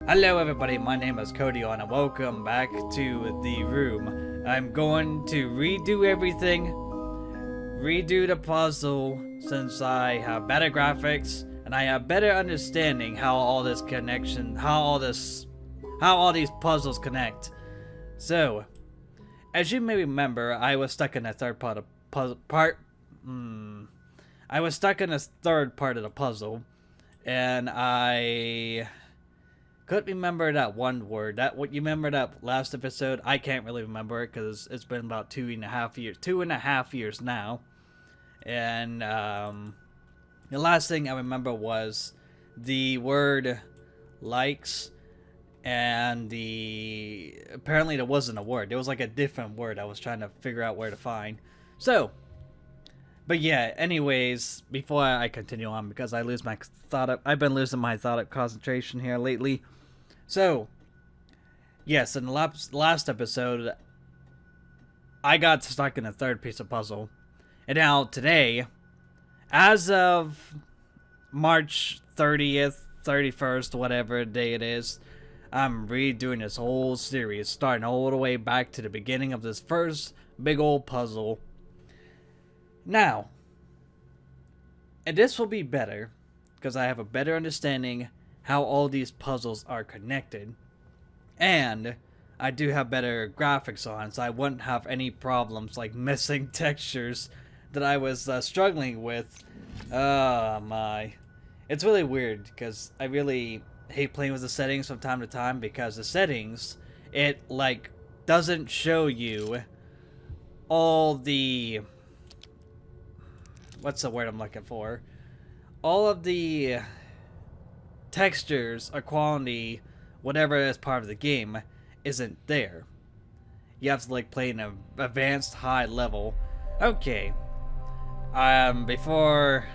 Hello everybody, my name is Codedion and welcome back to the room. I'm going to redo everything, redo the puzzle since I have better graphics and I have better understanding how all this connection, how all these puzzles connect. So, as you may remember, I was stuck in the third part of I was stuck in the third part of the puzzle and I couldn't remember that one word. What you remember that last episode? I can't really remember it because it's been about 2.5 years now. And the last thing I remember was the word likes, and apparently there wasn't a word. There was like a different word I was trying to figure out where to find. So, but yeah, anyways, before I continue on, because I've been losing my thought of concentration here lately. So, yes, in the last episode, I got stuck in the third piece of puzzle. And now, today, as of March 30th, 31st, whatever day it is, I'm redoing this whole series, starting all the way back to the beginning of this first big old puzzle. Now, and this will be better, because I have a better understanding how all these puzzles are connected, and I do have better graphics on, so I wouldn't have any problems like missing textures that I was struggling with. Oh my, it's really weird because I really hate playing with the settings from time to time, because the settings, it like doesn't show you all the, what's the word I'm looking for, all of the textures or quality, whatever is part of the game, isn't there. You have to like play in an advanced high level. Okay. Before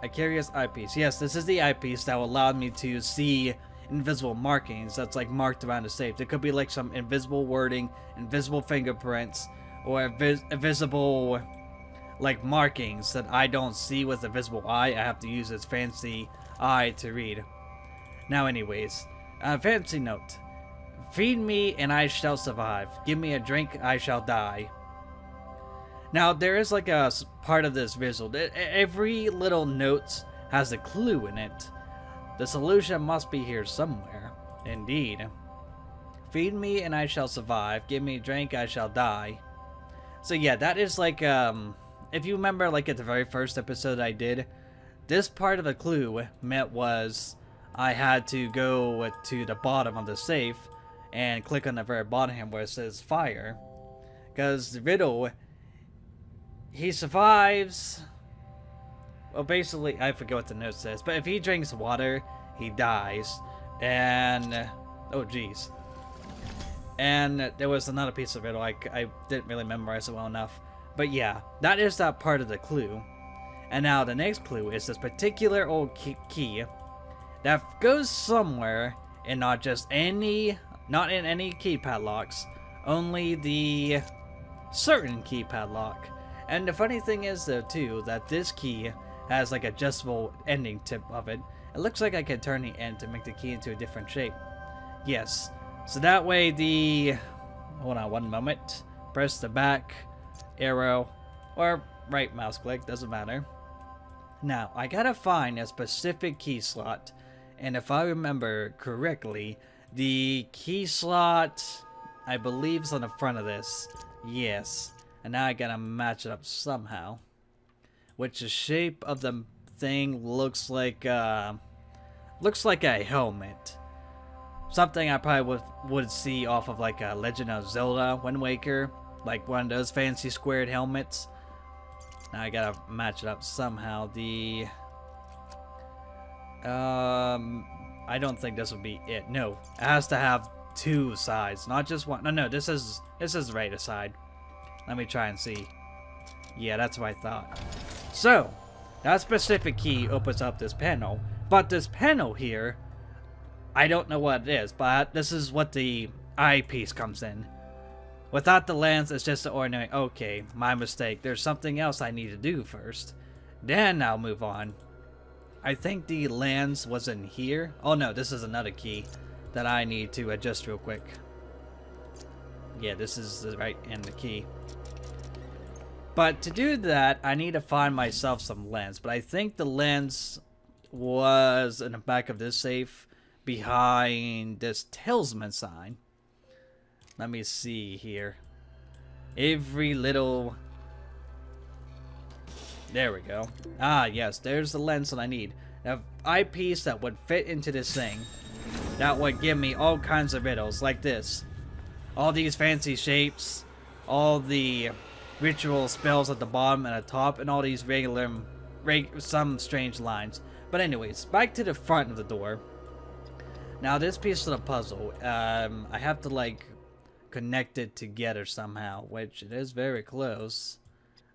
I carry this eyepiece. Yes, this is the eyepiece that will allow me to see invisible markings that's like marked around the safe. There could be like some invisible wording, invisible fingerprints, or invisible like markings that I don't see with a visible eye. I have to use this fancy eye to read. Now anyways, fancy note. Feed me and I shall survive. Give me a drink, I shall die. Now there is like a part of this visual. Every little note has a clue in it. The solution must be here somewhere. Indeed. Feed me and I shall survive. Give me a drink, I shall die. So yeah, that is like, if you remember like at the very first episode I did, this part of the clue was I had to go to the bottom of the safe and click on the very bottom here where it says fire. Because the riddle, he survives. Well, basically, I forget what the note says, but if he drinks water, he dies. And, oh geez. And there was another piece of riddle, I didn't really memorize it well enough. But yeah, that is that part of the clue. And now the next clue is this particular old key that goes somewhere, and not in any keypad locks, only the certain keypad lock. And the funny thing is though too, that this key has like adjustable ending tip of it. It looks like I can turn the end to make the key into a different shape. Yes, so that way hold on one moment, press the back arrow or right mouse click, doesn't matter. Now I gotta find a specific key slot. And if I remember correctly, the key slot, I believe, is on the front of this. Yes. And now I gotta match it up somehow. Which the shape of the thing looks like a helmet. Something I probably would see off of like a Legend of Zelda Wind Waker. Like one of those fancy squared helmets. Now I gotta match it up somehow. I don't think this will be it. No, it has to have two sides, not just one. No, this is the right side. Let me try and see. Yeah, that's what I thought. So, that specific key opens up this panel, but this panel here, I don't know what it is, but this is what the eyepiece comes in. Without the lens, it's just an ordinary. Okay, my mistake. There's something else I need to do first. Then I'll move on. I think the lens was in here. Oh no, this is another key. that I need to adjust real quick. Yeah, this is the right and the key. But to do that, I need to find myself some lens. But I think the lens was in the back of this safe behind this talisman sign. Let me see here. Every little... There we go. Ah, yes, there's the lens that I need. An eyepiece that would fit into this thing. That would give me all kinds of riddles, like this. All these fancy shapes. All the ritual spells at the bottom and the top. And all these some strange lines. But anyways, back to the front of the door. Now, this piece of the puzzle, I have to, like, connect it together somehow, which it is very close.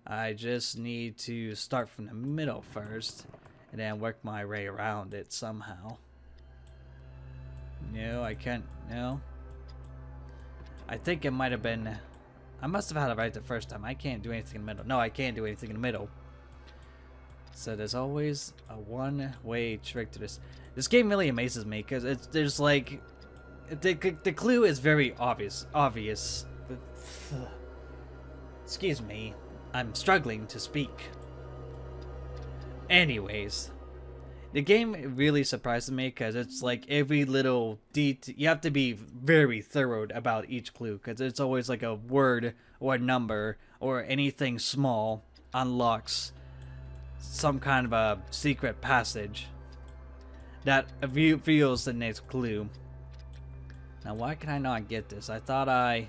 I just need to start from the middle first, and then work my way around it somehow. No, I can't, no. I think it might have been, I must have had it right the first time. I can't do anything in the middle. No, I can't do anything in the middle. So there's always a one-way trick to this. This game really amazes me because there's like the clue is very obvious. Excuse me, I'm struggling to speak. Anyways, the game really surprises me because it's like every little detail. You have to be very thorough about each clue because it's always like a word or a number or anything small unlocks some kind of a secret passage that reveals the next clue. Now, why can I not get this? I thought I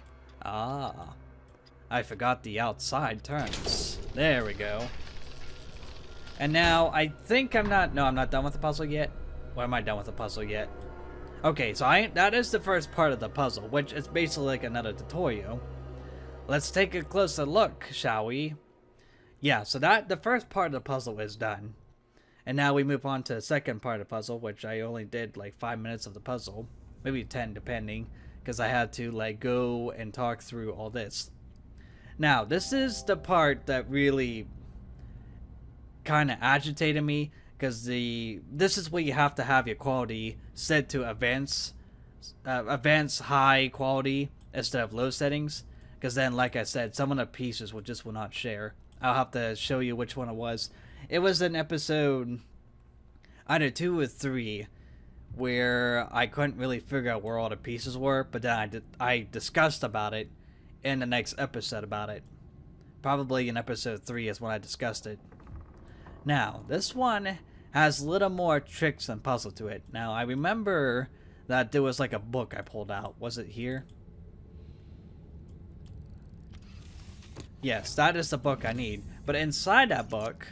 forgot the outside turns. There we go. And now I think I'm not done with the puzzle yet. Or am I done with the puzzle yet? Okay, so that is the first part of the puzzle, which is basically like another tutorial. Let's take a closer look, shall we? Yeah, so the first part of the puzzle is done. And now we move on to the second part of the puzzle, which I only did like 5 minutes of the puzzle. Maybe 10 depending, because I had to like go and talk through all this. Now, this is the part that really kind of agitated me, because this is where you have to have your quality set to advanced high quality instead of low settings, because then, like I said, some of the pieces will not share. I'll have to show you which one it was. It was in episode either 2 or 3 where I couldn't really figure out where all the pieces were, but then I discussed about it in the next episode about it. Probably in episode 3 is when I discussed it. Now, this one has a little more tricks and puzzle to it. Now, I remember that there was like a book I pulled out. Was it here? Yes, that is the book I need. But inside that book,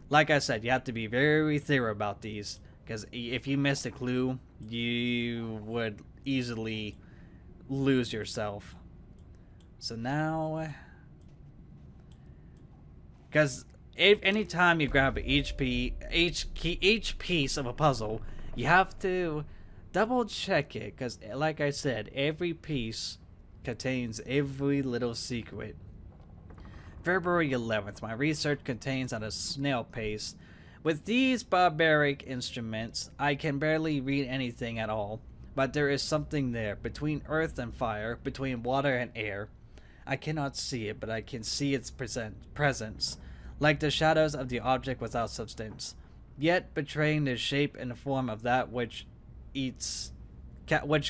like I said, you have to be very thorough about these. Because if you miss a clue, you would easily lose yourself. So now... Because anytime you grab each piece of a puzzle, you have to double check it. Because like I said, every piece contains every little secret. February 11th, my research contains at a snail pace. With these barbaric instruments, I can barely read anything at all. But there is something there, between earth and fire, between water and air. I cannot see it, but I can see its presence, like the shadows of the object without substance, yet betraying the shape and form of that which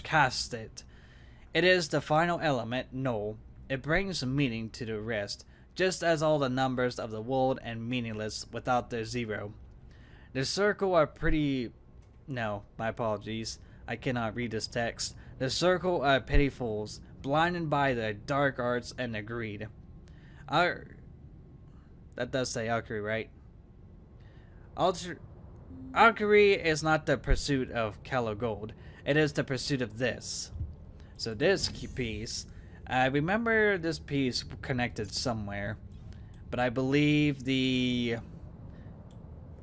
casts it. It is the final element, null. It brings meaning to the rest, just as all the numbers of the world are meaningless without their zero. The circle are pretty... No, my apologies. I cannot read this text. The circle are petty fools, blinded by their dark arts and their greed. That does say alchemy, right? Alchemy is not the pursuit of Calo Gold. It is the pursuit of this. So this piece... I remember this piece connected somewhere, but I believe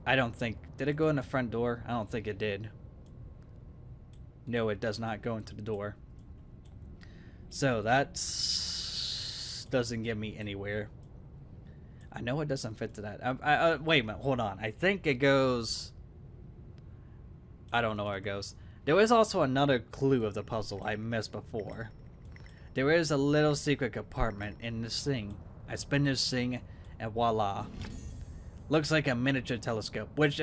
I don't think... Did it go in the front door? I don't think it did. No, it does not go into the door. So that doesn't get me anywhere. I know it doesn't fit to that. Wait a minute, hold on. I think it goes... I don't know where it goes. There was also another clue of the puzzle I missed before. There is a little secret compartment in this thing. I spin this thing and voila. Looks like a miniature telescope, which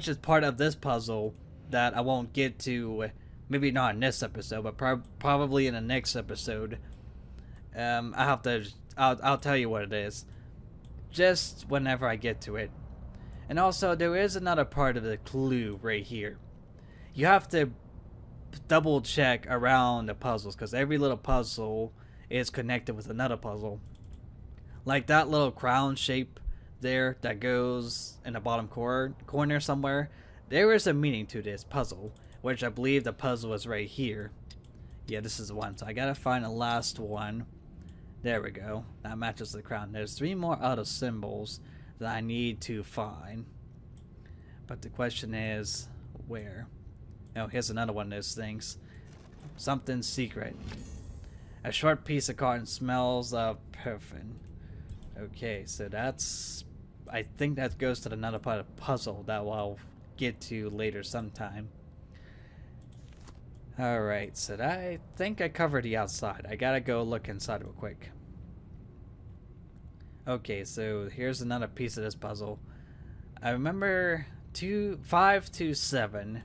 is part of this puzzle that I won't get to, maybe not in this episode, but probably in the next episode. I'll tell you what it is, just whenever I get to it. And also, there is another part of the clue right here. You have to double check around the puzzles, because every little puzzle is connected with another puzzle. Like that little crown shape there that goes in the bottom corner somewhere. There is a meaning to this puzzle, which I believe the puzzle is right here. Yeah, this is the one. So I gotta find the last one. There we go. That matches the crown. There's 3 more other symbols that I need to find. But the question is, where? Oh, here's another one of those things. Something secret. A short piece of cotton smells of perfume. Okay, so that's... I think that goes to another part of the puzzle that I'll get to later sometime. Alright, so I think I covered the outside. I gotta go look inside real quick. Okay, so here's another piece of this puzzle. I remember 5 to 7,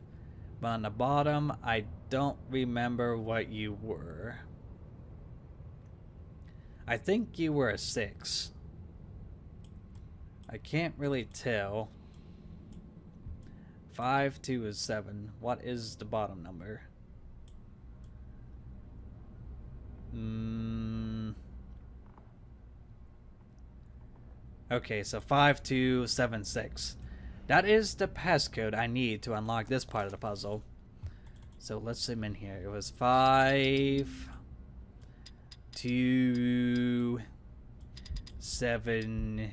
but on the bottom, I don't remember what you were. I think you were a 6. I can't really tell. 5, 2 is 7. What is the bottom number? Okay, so 5276. That is the passcode I need to unlock this part of the puzzle. So let's zoom in here. It was 5, 2, 7.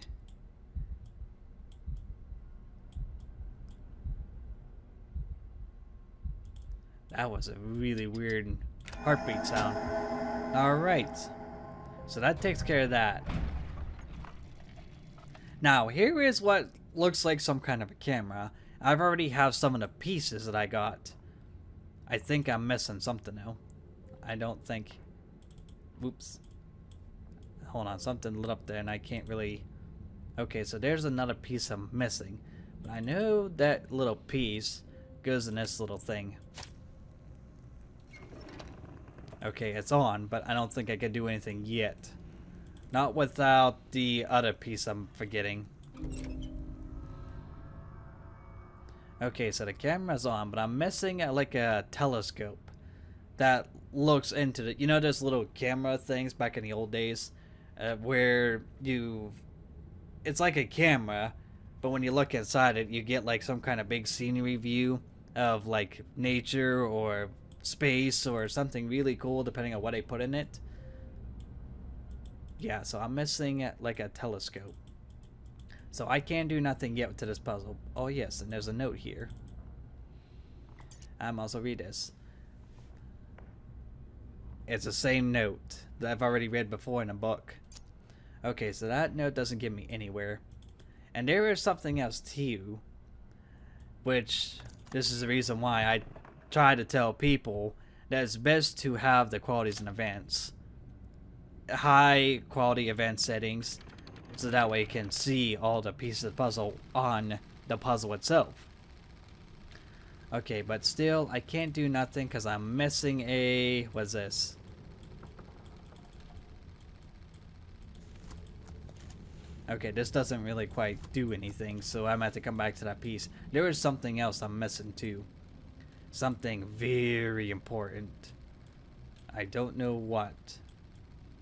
That was a really weird heartbeat sound. Alright. So that takes care of that. Now, here is what looks like some kind of a camera. I've already have some of the pieces that I got. I think I'm missing something though. I don't think... Whoops. Hold on, something lit up there and I can't really... Okay, so there's another piece I'm missing. But I know that little piece goes in this little thing. Okay, it's on, but I don't think I can do anything yet. Not without the other piece I'm forgetting. Okay, so the camera's on, but I'm missing like a telescope that looks into the... You know those little camera things back in the old days? Where you... It's like a camera, but when you look inside it, you get like some kind of big scenery view of like nature or space or something really cool, depending on what they put in it. Yeah, so I'm missing like a telescope. So I can't do nothing yet to this puzzle. Oh yes, and there's a note here. I'm also read this. It's the same note that I've already read before in a book. Okay, so that note doesn't get me anywhere. And there is something else too, which this is the reason why I try to tell people that it's best to have the qualities in advance. High quality advanced settings, so that way you can see all the pieces of the puzzle on the puzzle itself. Okay, but still, I can't do nothing because I'm missing a... What's this? Okay, this doesn't really quite do anything, so I'm going to have to come back to that piece. There is something else I'm missing too. Something very important. I don't know what.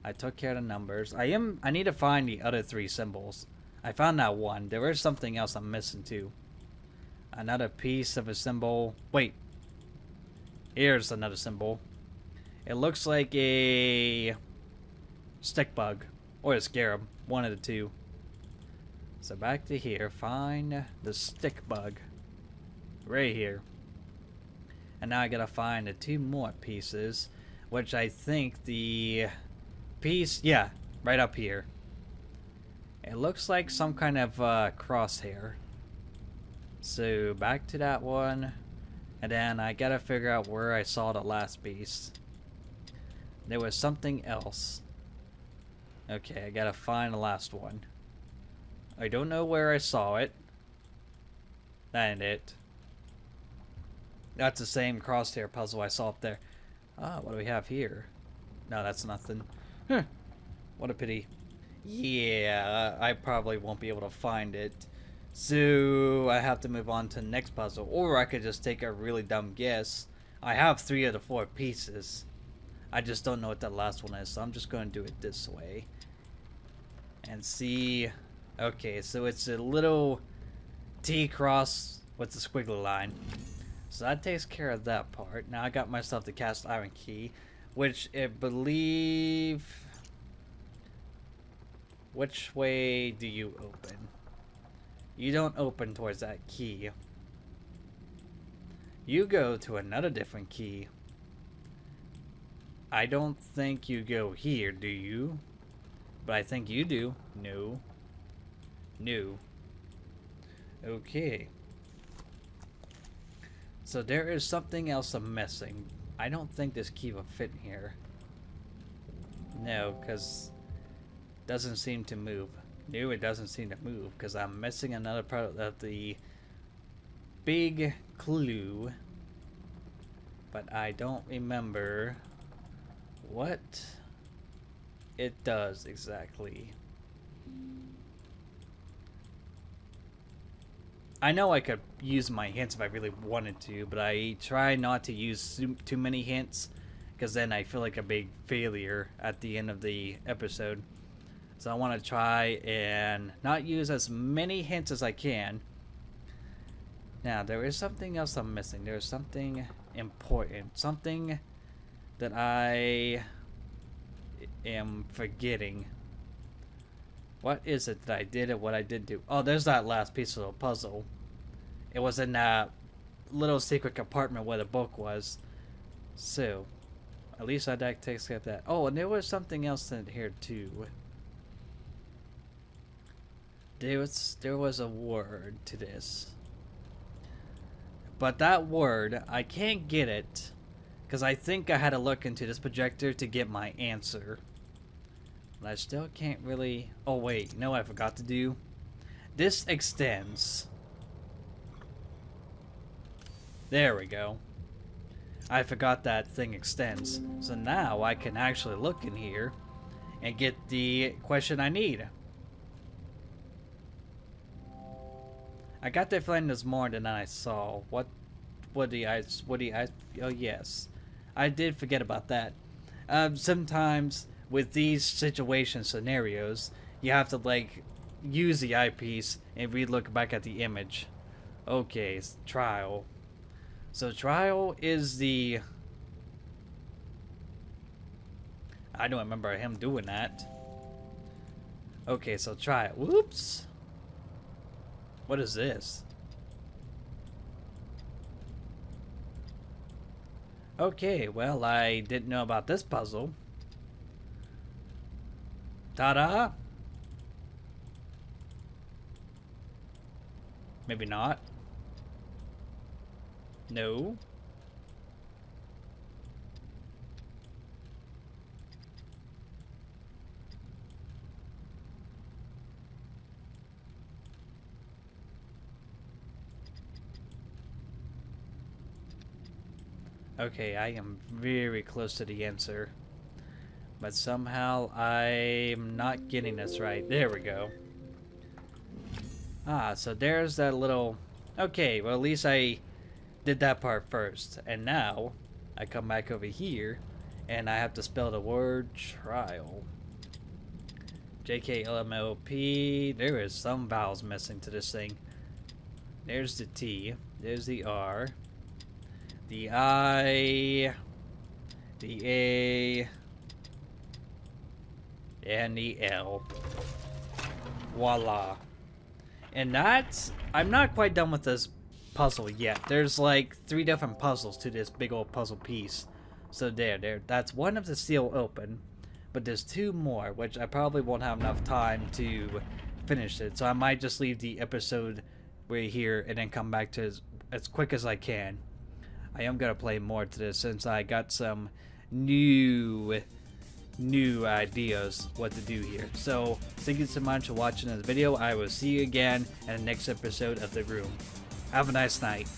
I took care of the numbers. I need to find the other 3 symbols. I found that one. There is something else I'm missing too. Another piece of a symbol. Wait. Here's another symbol. It looks like a stick bug or a scarab. One of the two. So back to here. Find the stick bug. Right here. And now I gotta find the 2 more pieces. Which I think the piece... Yeah, right up here. It looks like some kind of crosshair. So back to that one. And then I gotta figure out where I saw the last piece. There was something else. Okay, I gotta find the last one. I don't know where I saw it. That ain't it. That's the same crosshair puzzle I saw up there. Ah, what do we have here? No, that's nothing. Huh. What a pity. Yeah, I probably won't be able to find it. So I have to move on to the next puzzle. Or I could just take a really dumb guess. I have 3 of the 4 pieces. I just don't know what that last one is, so I'm just going to do it this way. And see... Okay, so it's a little T cross with the squiggly line. So that takes care of that part. Now I got myself the cast iron key, which I believe... Which way do you open? You don't open towards that key. You go to another different key. I don't think you go here, do you? But I think you do. No. No. Okay. So there is something else I'm missing. I don't think this key will fit in here. No, because it doesn't seem to move. No, it doesn't seem to move because I'm missing another part of the big clue. But I don't remember what it does exactly. I know I could use my hints if I really wanted to, but I try not to use too many hints because then I feel like a big failure at the end of the episode. So I want to try and not use as many hints as I can. Now, there is something else I'm missing. There's something important. Something that I am forgetting. What is it that I did and what I did do? Oh, there's that last piece of the puzzle. It was in that little secret compartment where the book was. So, at least I did take care of that. Oh, and there was something else in here too. There was a word to this. But that word, I can't get it. Because I think I had to look into this projector to get my answer. But I still can't really... Oh wait, you know what I forgot to do? This extends. There we go. I forgot that thing extends. So now I can actually look in here and get the question I need. I got the feeling there's more than I saw. What do I... Oh yes. I did forget about that. Sometimes with these situation scenarios, you have to like use the eyepiece and re-look back at the image. Okay, trial. So trial is the... I don't remember him doing that. Okay, so trial. Whoops. What is this? Okay, well, I didn't know about this puzzle. Ta-da! Maybe not. No. Okay, I am very close to the answer. But somehow I'm not getting this right. There we go. Ah, so there's that little... Okay, well at least I did that part first. And now, I come back over here, and I have to spell the word trial. J-K-L-M-O-P. There is some vowels missing to this thing. There's the T. There's the R. The I, the A, and the L. Voila. And that's... I'm not quite done with this puzzle yet. There's like 3 different puzzles to this big old puzzle piece. So there. That's one of the seal open. But there's 2 more, which I probably won't have enough time to finish it. So I might just leave the episode right here and then come back to as quick as I can. I am gonna play more to this since I got some new ideas what to do here. So thank you so much for watching this video. I will see you again in the next episode of The Room. Have a nice night.